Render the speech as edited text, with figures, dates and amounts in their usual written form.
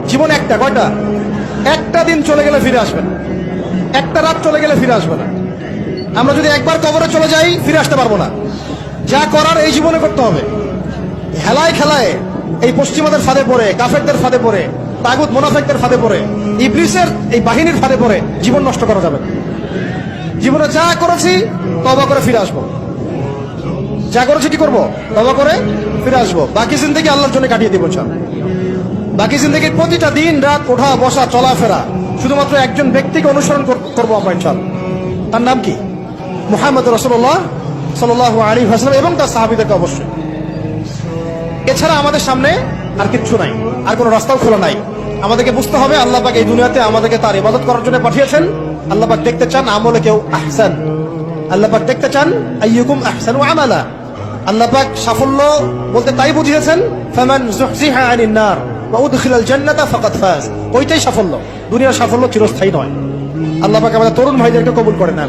জীবন একটা, কয়টা? একটা দিন চলে গেলে ফিরে আসবে না, একটা রাত চলে গেলে ফিরে আসবে না। আমরা যদি একবার কবরে চলে যাই ফিরে আসতে পারবো না। যা করার এই জীবনে করতে হবে। হেলায় খেলায় এই পশ্চিমাদের ফাঁদে পড়ে, কাফেরদের ফাঁদে পড়ে, তাগুত মুনাফিকদের ফাঁদে পড়ে, ইবলিসের এই বাহিনীর ফাঁদে পড়ে জীবন নষ্ট করা যাবে না। জীবনে যা করেছি তওবা করে ফিরে আসবো। যা করেছি কি করবো? তওবা করে ফিরে আসবো। বাকি জিন্দেগি আল্লাহর জন্য কাটিয়ে দিব। বাকি জিন্দেগির প্রতিটা দিন রাত, ওঠা বসা চলাফেরা শুধুমাত্র একজন ব্যক্তিকে অনুসরণ করবো আমরা ইনশাআল্লাহ। তার নাম কি? মুহাম্মদ রাসূলুল্লাহ সাল্লাল্লাহু আলাইহি ওয়াসাল্লাম এবং তার সাহাবীদেরকে অবশ্যই। এছাড়া আমাদের সামনে আর কিচ্ছু নাই, আর কোনো রাস্তাও খোলা নাই। আমাদেরকে বুঝতে হবে আল্লাহ পাক এই দুনিয়াতে আমাদেরকে তার ইবাদত করার জন্য পাঠিয়েছেন। আল্লাহ পাক দেখতে চান আমলে কেউ আহসান, আল্লাহ পাক দেখতে চান আইয়ুকুম আহসানু আমালা। আল্লাহ পাক সাফল্য বলতে তাই বুঝিয়েছেন ফামান যুহজিহা আনিন নার ওয়া উদখিলাল জান্নাতা ফাকাদ ফাজ। ওইটাই সাফল্য, দুনিয়ার সাফল্য চিরস্থায়ী নয়। আল্লাহ পাক আমাদের তরুণ ভাইদেরকে কবুল করেন।